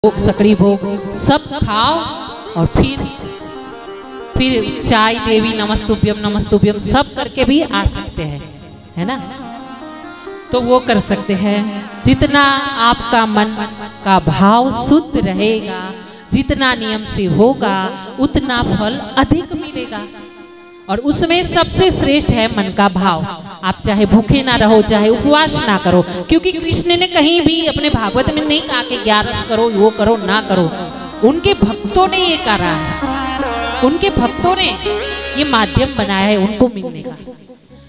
भोग सकड़ी भोग सब खाओ और फिर चाय देवी नमस्तुभ्यम सब करके भी आ सकते हैं, है ना। तो वो कर सकते हैं। जितना आपका मन का भाव शुद्ध रहेगा, जितना नियम से होगा उतना फल अधिक मिलेगा। और उसमें सबसे श्रेष्ठ है मन का भाव। आप चाहे भूखे ना रहो, चाहे उपवास ना करो, क्योंकि कृष्ण ने कहीं भी अपने भागवत में नहीं कहा कि 11 करो, वो करो ना करो। उनके भक्तों ने ये करा है, उनके भक्तों ने ये माध्यम बनाया है उनको मिलने का।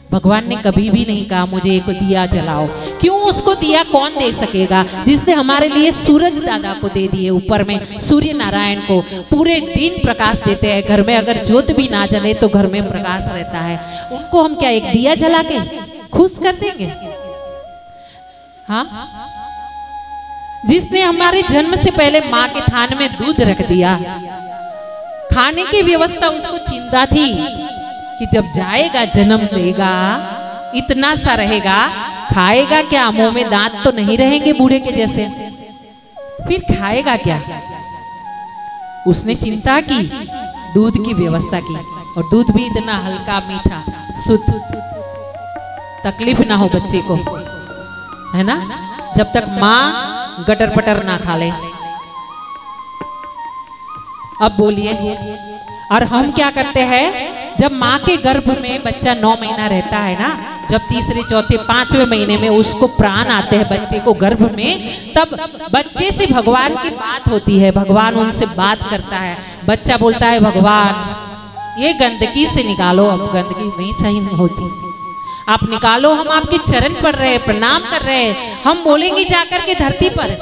भगवान ने कभी भी नहीं कहा मुझे एक दिया जलाओ। क्यों? उसको दिया कौन दे सकेगा जिसने हमारे लिए सूरज दादा को दे दिए, ऊपर में सूर्य नारायण को पूरे दिन प्रकाश देते हैं। घर में अगर ज्योत भी ना जले तो घर में प्रकाश रहता है। उनको हम क्या एक दिया जला के खुश कर देंगे? हाँ, जिसने हमारे जन्म से पहले माँ के थान में दूध रख दिया, खाने की व्यवस्था उसको चिंता थी कि जब जाएगा जन्म लेगा इतना सा रहेगा, खाएगा क्या? मुंह में दांत तो नहीं रहेंगे बूढ़े के जैसे, फिर खाएगा क्या? उसने चिंता की, दूध की व्यवस्था की, और दूध भी इतना हल्का मीठा शुद्ध, तकलीफ ना हो बच्चे को, है ना। जब तक माँ गटर पटर ना खा ले। अब बोलिए, और हम क्या करते हैं? जब माँ के गर्भ में बच्चा 9 महीना रहता है ना, जब तीसरे चौथे 5वें महीने में उसको प्राण आते हैं बच्चे को गर्भ में, तब बच्चे से भगवान की बात होती है। भगवान उनसे बात करता है। बच्चा बोलता है भगवान ये गंदगी से निकालो। अब गंदगी नहीं सही नहीं होती, आप निकालो, हम आपके चरण पड़ रहे हैं, प्रणाम कर रहे हैं। हम बोलेंगे जाकर के धरती पर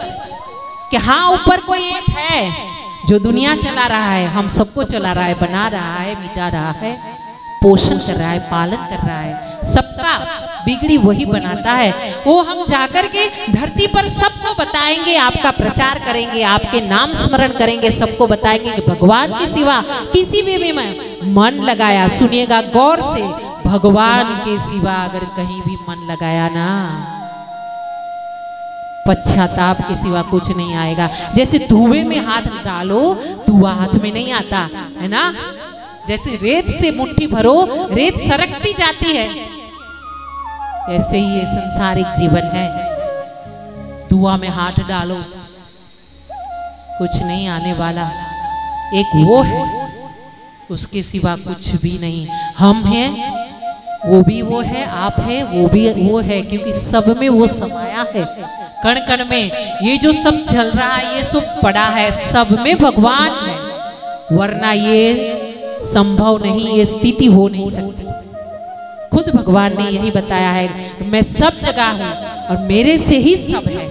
कि हाँ ऊपर कोई एक है जो दुनिया चला रहा है, हम सबको चला रहा है, बना रहा है, मिटा रहा है, पोषण कर रहा है, पालन कर रहा है, सबका बिगड़ी वही बनाता है। वो हम जाकर के धरती पर सबको बताएंगे, आपका प्रचार करेंगे, आपके नाम स्मरण करेंगे, सबको बताएंगे कि भगवान के सिवा किसी भी में मन लगाया, सुनिएगा गौर से, भगवान के सिवा अगर कहीं भी मन लगाया ना, पश्चाताप के सिवा कुछ नहीं आएगा। जैसे धुएं में हाथ डालो, धुआं हाथ में नहीं आता, है ना। जैसे रेत से मुट्ठी भरो, रेत सरकती जाती है, ऐसे ही ये संसारिक जीवन है। धुआं में हाथ डालो, कुछ नहीं आने वाला। एक वो है, उसके सिवा कुछ भी नहीं। हम हैं, वो भी वो है, आप है, वो भी वो है, क्योंकि सब में वो समाया है। कण कण में ये जो सब चल रहा है, ये सब पड़ा है, सब में भगवान है, वरना ये संभव नहीं, ये स्थिति हो नहीं सकती। खुद भगवान ने यही बताया है, मैं सब जगह हूं और मेरे से ही सब है,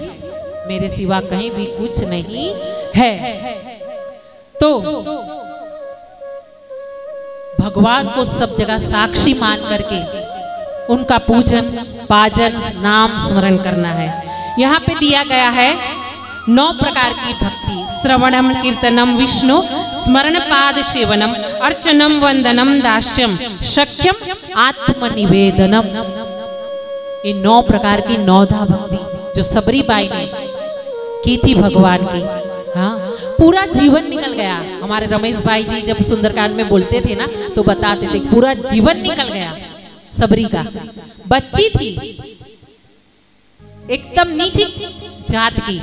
मेरे सिवा कहीं भी कुछ नहीं है। तो भगवान को सब जगह साक्षी मान करके उनका पूजन पाजन नाम स्मरण करना है। यहाँ पे दिया गया है 9 प्रकार की भक्ति: श्रवणम कीर्तनम विष्णु स्मरण पाद सेवनम अर्चनम वंदनम दास्यम शक्यम आत्मनिवेदनम। ये 9 प्रकार की 9धा भक्ति जो सबरी बाई ने की थी भगवान की। हाँ, पूरा जीवन निकल गया। हमारे रमेश भाई जी जब सुंदरकांड में बोलते थे ना, तो बताते थे पूरा जीवन निकल गया सबरी का। बच्ची थी एकदम नीची जात की,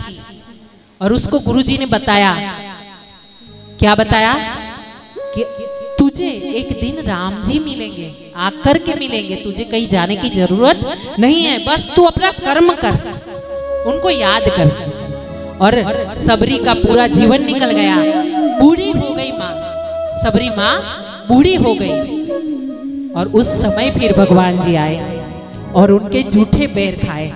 और उसको गुरुजी ने बताया, क्या बताया? कि तुझे एक दिन राम जी मिलेंगे, आकर के मिलेंगे, तुझे कहीं जाने की जरूरत नहीं है, बस तू अपना कर्म कर, उनको याद कर। और सबरी का पूरा जीवन निकल गया। बूढ़ी हो गई माँ, सबरी माँ बूढ़ी हो गई, और उस समय फिर भगवान जी आए और उनके जूठे पैर खाए।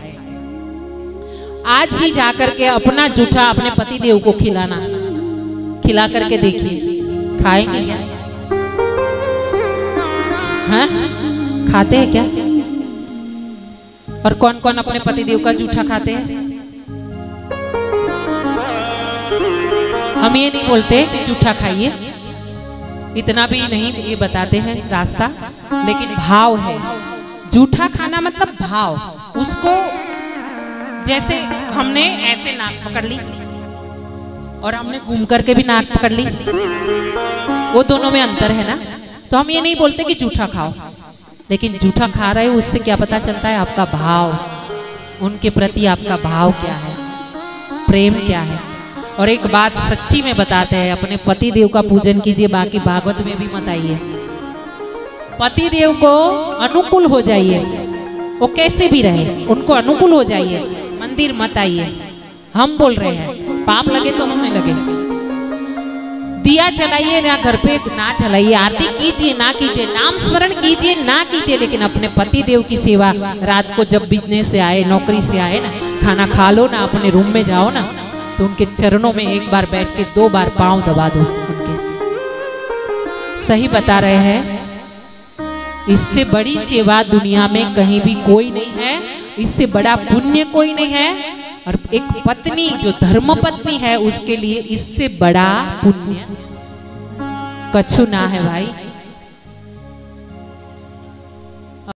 आज ही जाकर के अपना जूठा अपने पति देव को खिलाना, खिला करके देखिए, खाएंगे क्या? हाँ, खाते हैं क्या? और कौन कौन अपने पति देव का जूठा खाते हैं? हम ये नहीं बोलते कि जूठा खाइए, इतना भी नहीं ये बताते हैं रास्ता, लेकिन भाव है। जूठा खाना मतलब भाव, उसको जैसे हमने ऐसे नाक पकड़ ली, और हमने घूम करके भी नाक पकड़ ली। वो दोनों में अंतर है ना। तो हम ये नहीं बोलते कि जूठा खाओ, लेकिन जूठा खा रहे हो उससे क्या पता चलता है आपका भाव, उनके प्रति आपका भाव क्या है, प्रेम क्या है। और एक बात सच्ची में बताते हैं, अपने पति देव का पूजन कीजिए, बाकी भागवत में भी मत आइए। पति देव को अनुकूल हो जाइए, वो कैसे भी रहे उनको अनुकूल हो जाइए, मंदिर मत आइए। हम बोल रहे हैं, पाप लगे तो हमें लगे। दिया जलाइए ना घर पे ना जलाइए, आरती कीजिए ना कीजिए, नाम स्मरण कीजिए ना कीजिए, लेकिन अपने पति देव की सेवा रात को जब बिजनेस से आए, नौकरी से आए ना, खाना खा लो ना, अपने रूम में जाओ ना, तो उनके चरणों में एक बार बैठ के 2 बार पांव दबा दो उनके। सही बता रहे हैं, इससे बड़ी सेवा दुनिया में कहीं भी कोई नहीं है, इससे बड़ा पुण्य कोई नहीं है। और एक पत्नी जो धर्म पत्नी है उसके लिए इससे बड़ा पुण्य कछु ना है भाई।